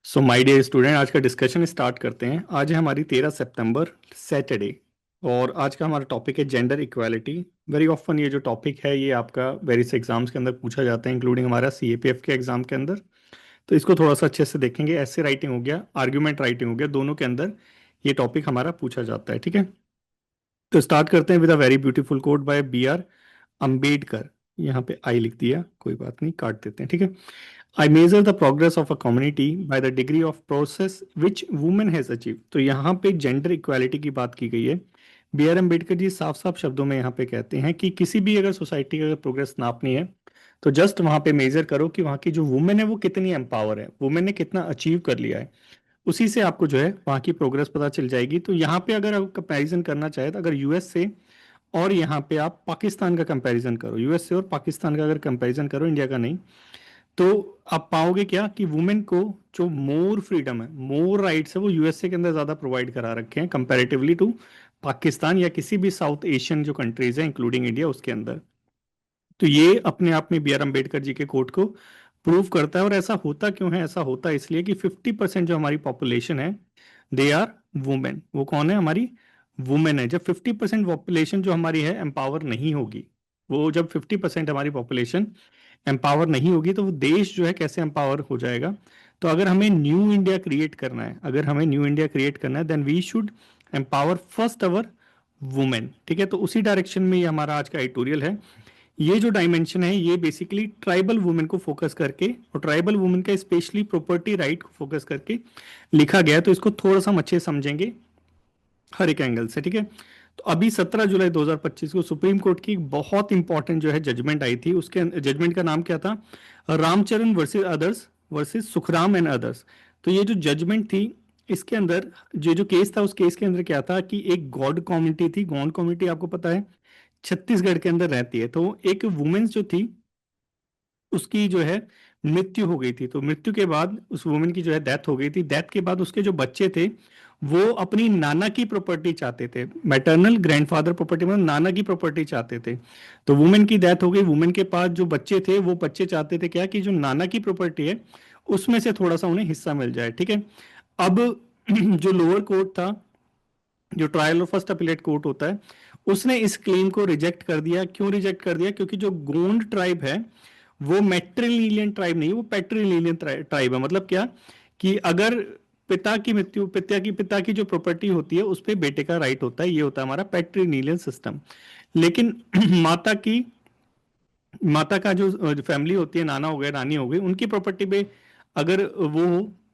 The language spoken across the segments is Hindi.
सो माय डियर स्टूडेंट, आज का डिस्कशन स्टार्ट करते हैं। आज है हमारी 13 सितंबर, सैटरडे। और आज का हमारा टॉपिक है जेंडर इक्वालिटी। वेरी ऑफन ये जो टॉपिक है ये आपका वेरियस एग्जाम्स के अंदर पूछा जाता है, इंक्लूडिंग हमारा सीएपीएफ के एग्जाम के अंदर। तो इसको थोड़ा सा अच्छे से देखेंगे। ऐसे राइटिंग हो गया, आर्ग्यूमेंट राइटिंग हो गया, दोनों के अंदर ये टॉपिक हमारा पूछा जाता है। ठीक है, तो स्टार्ट करते हैं with a very beautiful quote by B R Ambedkar. यहाँ पे आई लिख दिया, कोई बात नहीं, काट देते हैं। ठीक है। I measure the progress of a community by the degree of process which woman has achieved। तो यहाँ पे जेंडर इक्वालिटी की बात की गई है। बी आर अम्बेडकर जी साफ साफ शब्दों में यहाँ पे कहते हैं कि किसी भी अगर सोसाइटी का अगर प्रोग्रेस नापनी है तो जस्ट वहाँ पे मेजर करो कि वहाँ की जो वुमेन है वो कितनी एम्पावर है, वुमेन ने कितना अचीव कर लिया है। उसी से आपको जो है वहाँ की प्रोग्रेस पता चल जाएगी। तो यहाँ पे अगर आप कंपैरिजन करना चाहे तो अगर यूएस से और यहाँ पे आप पाकिस्तान का कंपैरिजन करो, यूएस से और पाकिस्तान का अगर कंपैरिजन करो, इंडिया का नहीं, तो आप पाओगे क्या कि वुमेन को जो मोर फ्रीडम है, मोर राइट्स है, वो यूएसए के अंदर ज्यादा प्रोवाइड करा रखे हैं कंपैरेटिवली टू पाकिस्तान या किसी भी साउथ एशियन जो कंट्रीज है इंक्लूडिंग इंडिया उसके अंदर। तो ये अपने आप में बी आर अम्बेडकर जी के कोट को प्रूव करता है। और ऐसा होता क्यों है? ऐसा होता है इसलिए कि 50% जो हमारी पॉपुलेशन है दे आर वुमेन। वो कौन है? हमारी वुमेन है। जब 50% पॉपुलेशन जो हमारी है एम्पावर नहीं होगी, वो जब 50% हमारी पॉपुलेशन एम्पावर नहीं होगी तो वो देश जो है कैसे एम्पावर हो जाएगा? तो अगर हमें न्यू इंडिया क्रिएट करना है, अगर हमें न्यू इंडिया क्रिएट करना है, then we should empower first our women. ठीक है, तो उसी डायरेक्शन में ये हमारा आज का एडिटोरियल है। ये जो डायमेंशन है ये बेसिकली ट्राइबल वुमेन को फोकस करके और ट्राइबल वुमेन का स्पेशली प्रॉपर्टी राइट को फोकस करके लिखा गया है। तो इसको थोड़ा सा हम अच्छे समझेंगे हर एक एंगल से। ठीक है, तो अभी 17 जुलाई 2025 को सुप्रीम कोर्ट की एक बहुत इंपॉर्टेंट जो है जजमेंट आई थी। उसके जजमेंट का नाम क्या था? Ramcharan versus others versus Sukhram and others. तो ये जो जजमेंट थी इसके अंदर जो जो केस था, उस केस के अंदर क्या था कि एक गौड़ कम्युनिटी थी। गौड़ कम्युनिटी आपको पता है छत्तीसगढ़ के अंदर रहती है। तो एक वुमेन्स जो थी उसकी जो है मृत्यु हो गई थी। तो मृत्यु के बाद उस वुमेन की जो है डेथ हो गई थी। डेथ के बाद उसके जो बच्चे थे वो अपनी नाना की प्रॉपर्टी चाहते थे, मैटरनल ग्रैंडफादर प्रॉपर्टी, मतलब नाना की प्रॉपर्टी चाहते थे। तो वुमेन की डेथ हो गई, वुमेन के पास जो बच्चे थे वो बच्चे चाहते थे क्या कि जो नाना की प्रॉपर्टी है उसमें से थोड़ा सा उन्हें हिस्सा मिल जाए। ठीक है, अब जो लोअर कोर्ट था, जो ट्रायल और फर्स्ट अपीलेट कोर्ट होता है, उसने इस क्लेम को रिजेक्ट कर दिया। क्यों रिजेक्ट कर दिया? क्योंकि जो गोंड ट्राइब है वो मैट्रिलिनियन ट्राइब नहीं, वो पैट्रिलिनियन ट्राइब है। मतलब क्या कि अगर पिता की मृत्यु, पिता की जो प्रॉपर्टी होती है उस पर बेटे का राइट होता है, ये होता है हमारा पैट्रिलिनियन सिस्टम। लेकिन माता का जो फैमिली होती है, नाना हो गए, रानी हो गई, उनकी प्रॉपर्टी पे अगर वो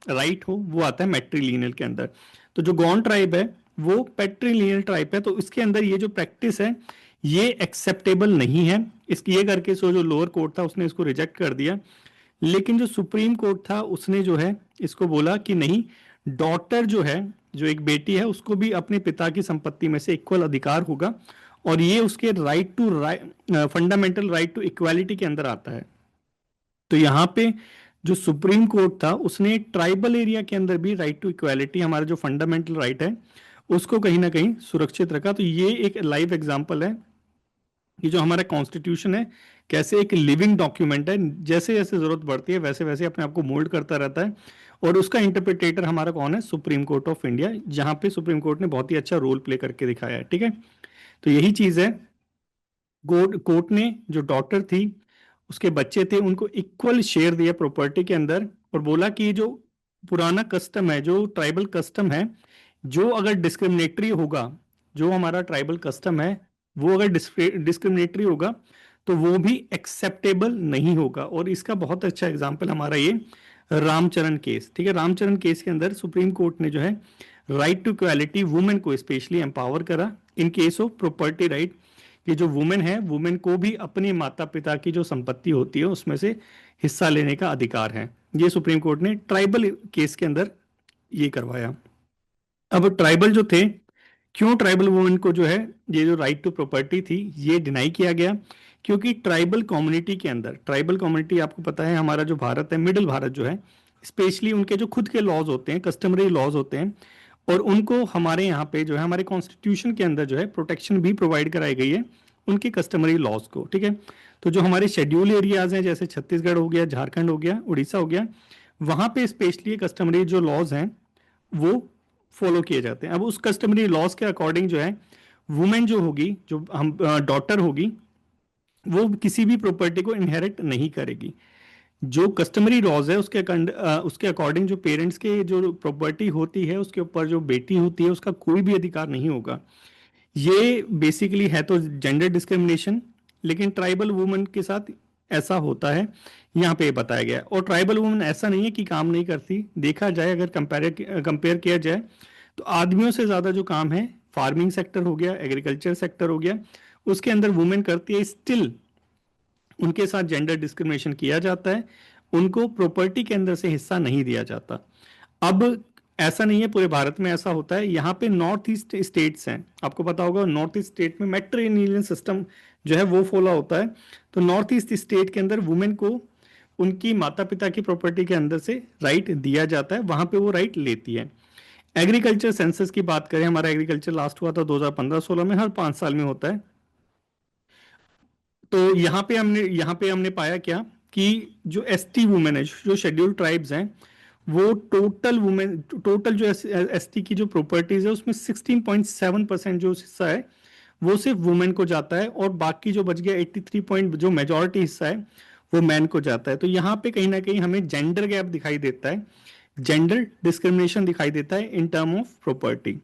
राइट हो, वो आता है मैट्रिलिनियल के अंदर। तो जो गौंड ट्राइब है वो पैट्रिलिनियल ट्राइब है। तो इसके अंदर ये जो प्रैक्टिस है ये एक्सेप्टेबल नहीं है। इसकी ये करके सो जो लोअर कोर्ट था उसने इसको रिजेक्ट कर दिया। लेकिन जो सुप्रीम कोर्ट था उसने जो है इसको बोला कि नहीं, डॉटर जो है, जो एक बेटी है, उसको भी अपने पिता की संपत्ति में से इक्वल अधिकार होगा और ये उसके right to fundamental right to equality के अंदर आता है। तो यहाँ पे जो सुप्रीम कोर्ट था उसने ट्राइबल एरिया के अंदर भी राइट टू इक्वालिटी, हमारा जो फंडामेंटल राइट है, उसको कहीं ना कहीं सुरक्षित रखा। तो ये एक लाइव एग्जांपल है कि जो हमारा कॉन्स्टिट्यूशन है कैसे एक लिविंग डॉक्यूमेंट है, जैसे जैसे जरूरत बढ़ती है वैसे वैसे अपने आप को मोल्ड करता रहता है। और उसका इंटरप्रिटेटर हमारा कौन है? सुप्रीम कोर्ट ऑफ इंडिया, जहां पे सुप्रीम कोर्ट ने बहुत ही अच्छा रोल प्ले करके दिखाया है। ठीक है, तो यही चीज है। कोर्ट ने जो डॉटर थी उसके बच्चे थे उनको इक्वल शेयर दिया प्रॉपर्टी के अंदर और बोला कि ये जो पुराना कस्टम है, जो ट्राइबल कस्टम है, जो अगर डिस्क्रिमिनेटरी होगा, जो हमारा ट्राइबल कस्टम है वो अगर डिस्क्रिमिनेटरी होगा तो वो भी एक्सेप्टेबल नहीं होगा। और इसका बहुत अच्छा एग्जाम्पल हमारा ये रामचरण केस। ठीक है, रामचरण केस के अंदर सुप्रीम कोर्ट ने जो है राइट टू इक्वालिटी वुमेन को स्पेशली एम्पावर करा in case of property right, कि जो वुमेन है, वुमेन को भी अपने माता पिता की जो संपत्ति होती है उसमें से हिस्सा लेने का अधिकार है। ये सुप्रीम कोर्ट ने ट्राइबल केस के अंदर ये करवाया। अब ट्राइबल जो थे, क्यों ट्राइबल वुमेन को जो है ये जो राइट टू प्रॉपर्टी थी ये डिनाई किया गया? क्योंकि ट्राइबल कम्युनिटी के अंदर, ट्राइबल कम्युनिटी आपको पता है हमारा जो भारत है, मिडिल भारत जो है, स्पेशली उनके जो खुद के लॉज होते हैं, कस्टमरी लॉज होते हैं, और उनको हमारे यहाँ पे जो है हमारे कॉन्स्टिट्यूशन के अंदर जो है प्रोटेक्शन भी प्रोवाइड कराई गई है उनके कस्टमरी लॉज को। ठीक है, तो जो हमारे शेड्यूल एरियाज हैं जैसे छत्तीसगढ़ हो गया, झारखंड हो गया, उड़ीसा हो गया, वहां पे स्पेशली कस्टमरी जो लॉज हैं वो फॉलो किए जाते हैं। अब उस कस्टमरी लॉज के अकॉर्डिंग जो है वुमेन जो होगी, जो हम डॉटर होगी, वो किसी भी प्रॉपर्टी को इनहेरिट नहीं करेगी। जो कस्टमरी लॉज है उसके अकॉर्डिंग जो पेरेंट्स के जो प्रॉपर्टी होती है उसके ऊपर जो बेटी होती है उसका कोई भी अधिकार नहीं होगा। ये बेसिकली है तो जेंडर डिस्क्रिमिनेशन, लेकिन ट्राइबल वुमेन के साथ ऐसा होता है, यहाँ पे बताया गया है। और ट्राइबल वुमेन ऐसा नहीं है कि काम नहीं करती, देखा जाए अगर कंपेयर किया जाए तो आदमियों से ज़्यादा जो काम है फार्मिंग सेक्टर हो गया, एग्रीकल्चर सेक्टर हो गया, उसके अंदर वुमेन करती है। स्टिल उनके साथ जेंडर डिस्क्रिमिनेशन किया जाता है, उनको प्रॉपर्टी के अंदर से हिस्सा नहीं दिया जाता। अब ऐसा नहीं है पूरे भारत में ऐसा होता है, यहाँ पे नॉर्थ ईस्ट स्टेट्स हैं, आपको पता होगा नॉर्थ ईस्ट स्टेट में मैट्रिलिनियल सिस्टम जो है वो फॉलो होता है। तो नॉर्थ ईस्ट स्टेट के अंदर वुमेन को उनकी माता पिता की प्रॉपर्टी के अंदर से राइट दिया जाता है, वहां पे वो राइट लेती है। एग्रीकल्चर सेंसस की बात करें, हमारा एग्रीकल्चर लास्ट हुआ था 2015-16 में, हर 5 साल में होता है। तो यहाँ पे हमने पाया क्या कि जो एसटी वुमेन है, जो शेड्यूल्ड ट्राइब्स हैं, वो टोटल जो एसटी की जो प्रॉपर्टीज है उसमें 16.7% जो हिस्सा है वो सिर्फ वुमेन को जाता है, और बाकी जो बच गया 83 पॉइंट जो मेजॉरिटी हिस्सा है वो मैन को जाता है। तो यहाँ पे कहीं ना कहीं हमें जेंडर गैप दिखाई देता है, जेंडर डिस्क्रिमिनेशन दिखाई देता है इन टर्म ऑफ प्रॉपर्टी।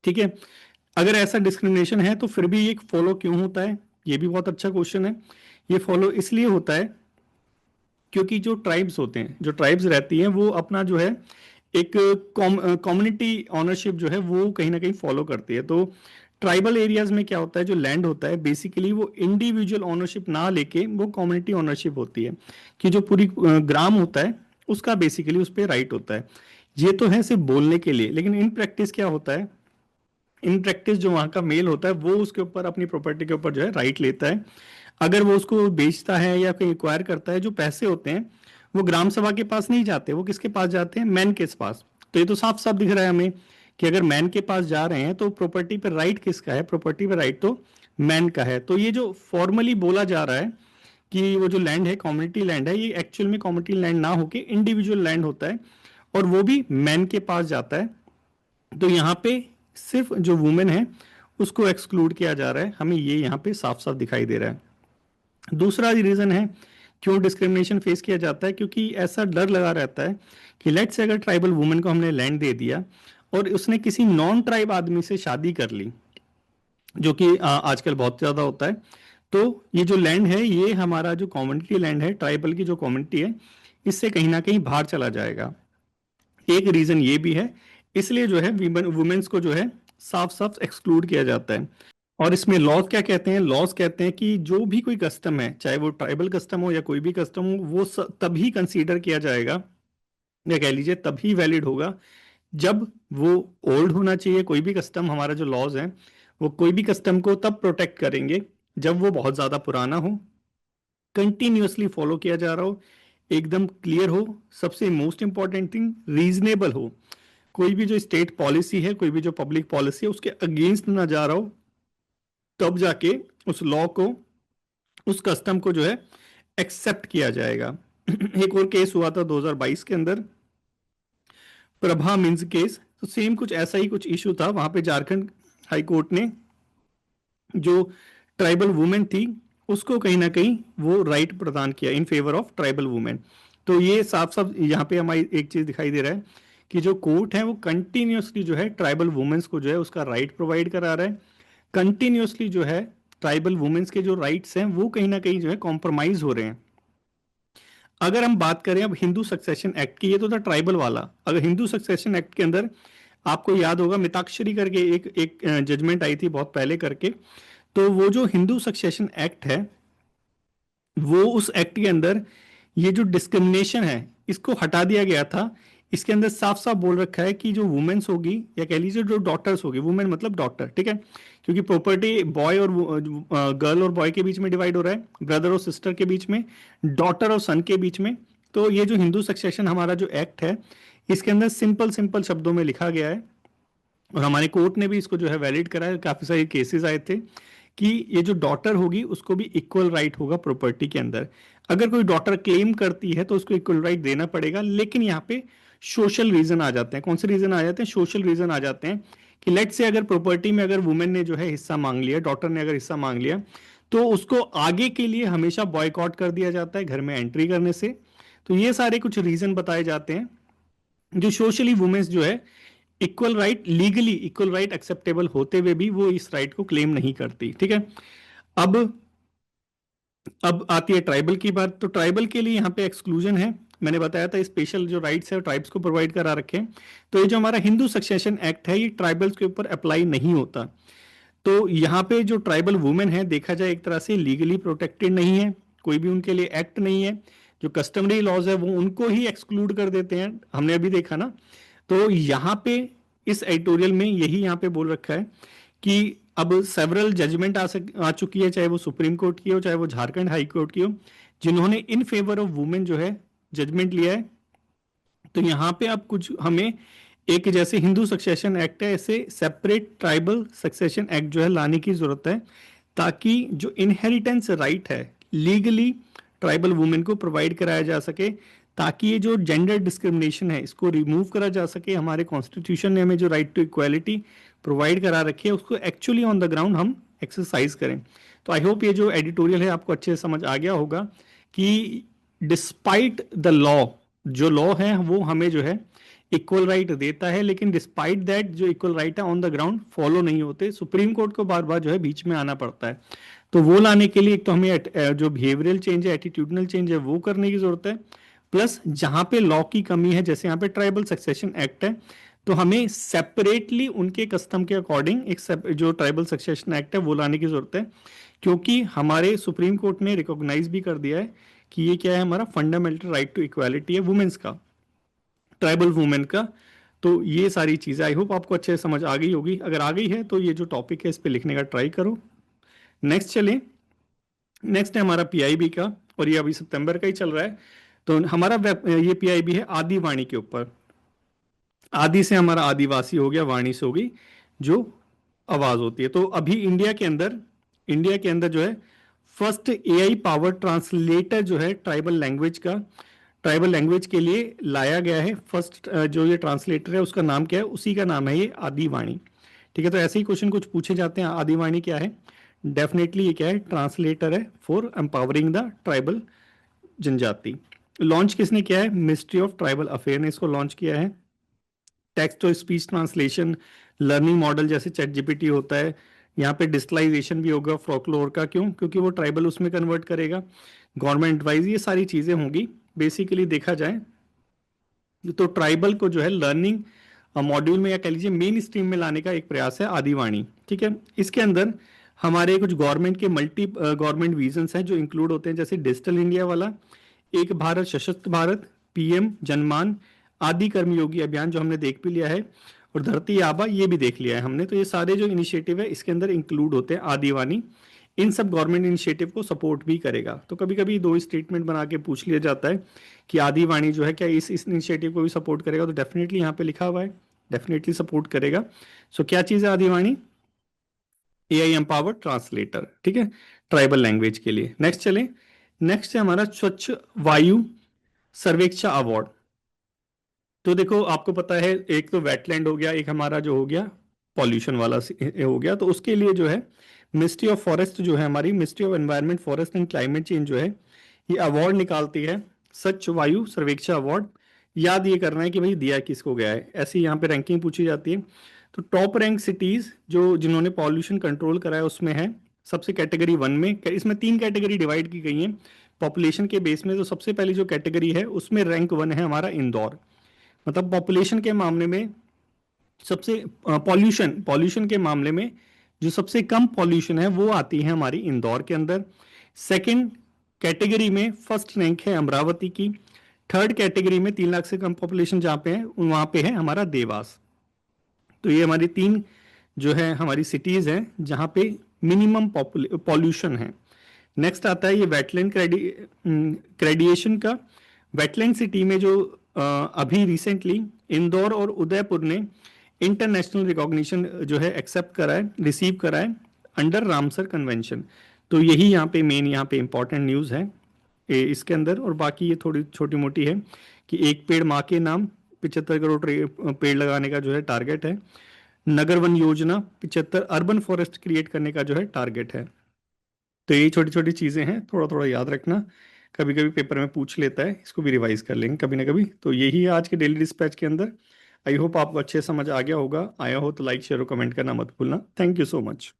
ठीक है, अगर ऐसा डिस्क्रिमिनेशन है तो फिर भी ये फॉलो क्यों होता है, ये भी बहुत अच्छा क्वेश्चन है। ये फॉलो इसलिए होता है क्योंकि जो ट्राइब्स होते हैं, जो ट्राइब्स रहती हैं, वो अपना जो है एक कम्युनिटी ऑनरशिप जो है वो कहीं ना कहीं फॉलो करती है। तो ट्राइबल एरियाज में क्या होता है, जो लैंड होता है बेसिकली वो इंडिविजुअल ऑनरशिप ना लेके वो कम्युनिटी ऑनरशिप होती है, कि जो पूरी ग्राम होता है उसका बेसिकली उस पर राइट होता है। ये तो है सिर्फ बोलने के लिए, लेकिन इन प्रैक्टिस क्या होता है, इन प्रैक्टिस जो वहाँ का मेल होता है वो उसके ऊपर अपनी प्रॉपर्टी के ऊपर जो है राइट लेता है। अगर वो उसको बेचता है या कोई एक्वायर करता है, जो पैसे होते हैं वो ग्राम सभा के पास नहीं जाते, वो किसके पास जाते हैं, मैन के पास। तो ये तो साफ साफ दिख रहा है हमें कि अगर मैन के पास जा रहे हैं तो प्रॉपर्टी पर राइट किसका है, प्रॉपर्टी पर राइट तो मैन का है। तो ये जो फॉर्मली बोला जा रहा है कि वो जो लैंड है कम्युनिटी लैंड है, ये एक्चुअल में कम्युनिटी लैंड ना होके इंडिविजुअल लैंड होता है, और वो भी मैन के पास जाता है। तो यहाँ पे सिर्फ जो वुमेन है उसको एक्सक्लूड किया जा रहा है, हमें ये यहाँ पे साफ साफ दिखाई दे रहा है। दूसरा रीजन है क्यों डिस्क्रिमिनेशन फेस किया जाता है, क्योंकि ऐसा डर लगा रहता है कि लेट से अगर ट्राइबल वुमेन को हमने लैंड दे दिया और उसने किसी नॉन ट्राइब आदमी से शादी कर ली, जो कि आजकल बहुत ज़्यादा होता है, तो ये जो लैंड है ये हमारा जो कम्युनिटी लैंड है, ट्राइबल की जो कम्युनिटी है, इससे कहीं ना कहीं बाहर चला जाएगा। एक रीजन ये भी है, इसलिए जो है वुमेन्स को जो है साफ साफ एक्सक्लूड किया जाता है। और इसमें लॉज क्या कहते हैं, लॉज कहते हैं कि जो भी कोई कस्टम है, चाहे वो ट्राइबल कस्टम हो या कोई भी कस्टम हो, वो तभी कंसीडर किया जाएगा या कह लीजिए तभी वैलिड होगा जब वो ओल्ड होना चाहिए। कोई भी कस्टम, हमारा जो लॉज है वो कोई भी कस्टम को तब प्रोटेक्ट करेंगे जब वो बहुत ज़्यादा पुराना हो, कंटिन्यूअसली फॉलो किया जा रहा हो, एकदम क्लियर हो, सबसे मोस्ट इंपॉर्टेंट थिंग रीजनेबल हो, कोई भी जो स्टेट पॉलिसी है, कोई भी जो पब्लिक पॉलिसी है उसके अगेंस्ट ना जा रहा हो, तब जाके उस लॉ को, उस कस्टम को जो है एक्सेप्ट किया जाएगा। एक और केस हुआ था 2022 के अंदर, प्रभा मिन्स केस। तो सेम कुछ ऐसा ही कुछ इशू था, वहां पे झारखंड हाई कोर्ट ने जो ट्राइबल वुमेन थी उसको कहीं ना कहीं वो राइट प्रदान किया in favour of tribal women. तो ये साफ साफ यहाँ पे हमारी एक चीज दिखाई दे रहा है कि जो कोर्ट है वो कंटिन्यूसली जो है ट्राइबल वुमेन्स को जो है उसका राइट प्रोवाइड करा रहा है, कंटिन्यूसली जो है ट्राइबल वुमेन्स के जो राइट्स हैं वो कहीं ना कहीं जो है कॉम्प्रोमाइज हो रहे हैं। अगर हम बात करें अब हिंदू सक्सेशन एक्ट की, ये तो था ट्राइबल वाला। अगर हिंदू सक्सेशन एक्ट के अंदर आपको याद होगा मिताक्षरी करके एक एक जजमेंट आई थी बहुत पहले करके, तो वो जो हिंदू सक्सेशन एक्ट है वो उस एक्ट के अंदर ये जो डिस्क्रिमिनेशन है इसको हटा दिया गया था। इसके अंदर साफ साफ बोल रखा है कि जो वुमेन्स होगी या कह लीजिए जो डॉटर्स होगी, वुमेन मतलब डॉटर, ठीक है, क्योंकि प्रॉपर्टी बॉय और गर्ल और बॉय के बीच में डिवाइड हो रहा है, ब्रदर और सिस्टर के बीच में, डॉटर और सन के बीच में। तो ये जो हिंदू सक्सेशन हमारा जो एक्ट है इसके अंदर सिंपल सिंपल शब्दों में लिखा गया है, और हमारे कोर्ट ने भी इसको जो है वैलिड करा है, काफी सारे केसेस आए थे कि ये जो डॉटर होगी उसको भी इक्वल राइट होगा प्रॉपर्टी के अंदर। अगर कोई डॉटर क्लेम करती है तो उसको इक्वल राइट देना पड़ेगा, लेकिन यहाँ पे सोशल रीजन आ जाते हैं। कौन से रीजन आ जाते हैं? सोशल रीजन आ जाते हैं कि लेट से अगर प्रॉपर्टी में अगर वुमेन ने जो है हिस्सा मांग लिया, डॉटर ने अगर हिस्सा मांग लिया, तो उसको आगे के लिए हमेशा बॉयकॉट कर दिया जाता है घर में एंट्री करने से। तो ये सारे कुछ रीजन बताए जाते हैं जो सोशली वुमेन्स जो है equal right, legally equal right acceptable होते हुए भी वो इस राइट को क्लेम नहीं करती। ठीक है। अब अब आती है ट्राइबल की बात। तो ट्राइबल के लिए यहाँ पे एक्सक्लूजन है। मैंने बताया था स्पेशल जो राइट्स है ट्राइब्स को प्रोवाइड करा रखे हैं। तो ये जो हमारा हिंदू सक्सेशन एक्ट है ये ट्राइबल्स के ऊपर अप्लाई नहीं होता। तो यहाँ पे जो ट्राइबल वुमेन है देखा जाए एक तरह से लीगली प्रोटेक्टेड नहीं है, कोई भी उनके लिए एक्ट नहीं है। जो कस्टमरी लॉज है वो उनको ही एक्सक्लूड कर देते हैं, हमने अभी देखा ना। तो यहाँ पे इस एडिटोरियल में यही यहाँ पे बोल रखा है कि अब सेवरल जजमेंट आ चुकी है, चाहे वो सुप्रीम कोर्ट की हो चाहे वो झारखंड हाई कोर्ट की हो, जिन्होंने इन फेवर ऑफ वुमेन जो है जजमेंट लिया है। तो यहाँ पे अब कुछ हमें एक जैसे हिंदू सक्सेशन एक्ट है ऐसे सेपरेट ट्राइबल सक्सेशन एक्ट जो है लाने की जरूरत है, ताकि जो इनहेरिटेंस राइट है लीगली ट्राइबल वुमेन को प्रोवाइड कराया जा सके, ताकि ये जो जेंडर डिस्क्रिमिनेशन है इसको रिमूव करा जा सके। हमारे कॉन्स्टिट्यूशन ने हमें जो राइट टू इक्वालिटी प्रोवाइड करा रखी है उसको एक्चुअली ऑन द ग्राउंड हम एक्सरसाइज करें। तो आई होप ये जो एडिटोरियल है आपको अच्छे से समझ आ गया होगा कि डिस्पाइट द लॉ, जो लॉ है वो हमें जो है इक्वल राइट देता है, लेकिन डिस्पाइट दैट जो इक्वल राइट है ऑन द ग्राउंड फॉलो नहीं होते। सुप्रीम कोर्ट को बार बार जो है बीच में आना पड़ता है। तो वो लाने के लिए एक तो हमें जो बिहेवियरल चेंज है, एटीट्यूडनल चेंज है वो करने की जरूरत है। प्लस जहां पे लॉ की कमी है, जैसे यहाँ पे ट्राइबल सक्सेशन एक्ट है, तो हमें सेपरेटली उनके कस्टम के अकॉर्डिंग एक जो ट्राइबल सक्सेशन एक्ट है वो लाने की जरूरत है। क्योंकि हमारे सुप्रीम कोर्ट ने रिकॉग्नाइज भी कर दिया है कि ये क्या है, हमारा फंडामेंटल राइट टू इक्वालिटी है वुमेन्स का, ट्राइबल वुमेन का। तो ये सारी चीजें आई होप आपको अच्छे से समझ आ गई होगी। अगर आ गई है तो ये जो टॉपिक है इस पे लिखने का ट्राई करो। नेक्स्ट चलें। नेक्स्ट है हमारा पीआईबी का, और ये अभी सितंबर का ही चल रहा है। तो हमारा ये पीआईबी है आदि वाणी के ऊपर। आदि से हमारा आदिवासी हो गया, वाणी से होगी जो आवाज होती है। तो अभी इंडिया के अंदर जो है फर्स्ट एआई पावर ट्रांसलेटर जो है ट्राइबल लैंग्वेज के लिए लाया गया है। फर्स्ट जो ये ट्रांसलेटर है उसका नाम क्या है? उसी का नाम है ये आदिवाणी। ठीक है। तो ऐसे ही क्वेश्चन कुछ पूछे जाते हैं, आदिवाणी क्या है? डेफिनेटली ये क्या है? ट्रांसलेटर है फॉर एम्पावरिंग द ट्राइबल जनजाति। लॉन्च किसने किया है? मिनिस्ट्री ऑफ ट्राइबल अफेयर ने इसको लॉन्च किया है। टेक्स्ट और स्पीच ट्रांसलेशन, लर्निंग मॉडल जैसे चैट जीपीटी होता है, यहाँ पे डिजिटलाइजेशन भी होगा फोकलोर का। क्यों? क्योंकि वो ट्राइबल उसमें कन्वर्ट करेगा। गवर्नमेंट वाइज ये सारी चीजें होंगी। बेसिकली देखा जाए तो ट्राइबल को जो है लर्निंग मॉड्यूल में या कह लीजिए मेन स्ट्रीम में लाने का एक प्रयास है आदिवाणी। ठीक है। इसके अंदर हमारे कुछ गवर्नमेंट के मल्टी गवर्नमेंट विजन्स हैं जो इंक्लूड होते हैं, जैसे डिजिटल इंडिया वाला, एक भारत सशक्त भारत, पीएम जनमान, आदि कर्मयोगी अभियान जो हमने देख भी लिया है, और धरती आबा ये भी देख लिया है हमने। तो ये सारे जो इनिशिएटिव है इसके अंदर इंक्लूड होते हैं आदिवानी। इन सब गवर्नमेंट इनिशिएटिव को सपोर्ट भी करेगा। तो कभी कभी दो स्टेटमेंट बना के पूछ लिया जाता है कि आदिवाणी जो है क्या इस इनिशिएटिव को भी सपोर्ट करेगा? तो डेफिनेटली यहाँ पे लिखा हुआ है डेफिनेटली सपोर्ट करेगा। सो क्या चीज़ है आदिवाणी? AI empower translator. ठीक है, ट्राइबल लैंग्वेज के लिए। नेक्स्ट चलें। नेक्स्ट है हमारा स्वच्छ वायु सर्वेक्षण अवार्ड। तो देखो आपको पता है एक तो वेटलैंड हो गया, एक हमारा जो हो गया पॉल्यूशन वाला हो गया। तो उसके लिए जो है मिनिस्ट्री ऑफ फॉरेस्ट जो है, हमारी ministry of environment forest and climate change जो है ये अवार्ड निकालती है, स्वच्छ वायु सर्वेक्षण अवार्ड। याद ये करना है कि भाई दिया किसको गया है, ऐसी यहाँ पे रैंकिंग पूछी जाती है। तो टॉप रैंक सिटीज जो जिन्होंने पॉल्यूशन कंट्रोल करा है उसमें है सबसे कैटेगरी 1 में। इसमें 3 कैटेगरी डिवाइड की गई है पॉपुलेशन के बेस में। तो सबसे पहली जो कैटेगरी है उसमें रैंक 1 है हमारा इंदौर। मतलब पॉपुलेशन के मामले में सबसे पॉल्यूशन के मामले में जो सबसे कम पॉल्यूशन है वो आती है हमारी इंदौर के अंदर। सेकंड कैटेगरी में फर्स्ट रैंक है अमरावती की। थर्ड कैटेगरी में 3 लाख से कम पॉपुलेशन जहाँ पे है वहाँ पे है हमारा देवास। तो ये हमारी 3 जो है हमारी सिटीज हैं जहाँ पे मिनिमम पॉल्यूशन है। नेक्स्ट आता है ये वेटलैंड क्रेडिएशन का। वेटलैंड सिटी में जो अभी रिसेंटली इंदौर और उदयपुर ने इंटरनेशनल रिकॉग्निशन जो है एक्सेप्ट करा है, रिसीव करा है अंडर रामसर कन्वेंशन। तो यही यहाँ पे मेन, यहाँ पे इंपॉर्टेंट न्यूज़ है इसके अंदर। और बाकी ये थोड़ी छोटी मोटी है कि एक पेड़ माँ के नाम 75 करोड़ पेड़ लगाने का जो है टारगेट है। नगर वन योजना 75 अर्बन फॉरेस्ट क्रिएट करने का जो है टारगेट है। तो ये छोटी छोटी चीजें हैं, थोड़ा थोड़ा याद रखना। कभी कभी पेपर में पूछ लेता है, इसको भी रिवाइज कर लेंगे कभी ना कभी। तो यही है आज के डेली डिस्पैच के अंदर। आई होप आपको अच्छे समझ आ गया होगा। आया हो तो लाइक शेयर और कमेंट करना मत भूलना। Thank you so much.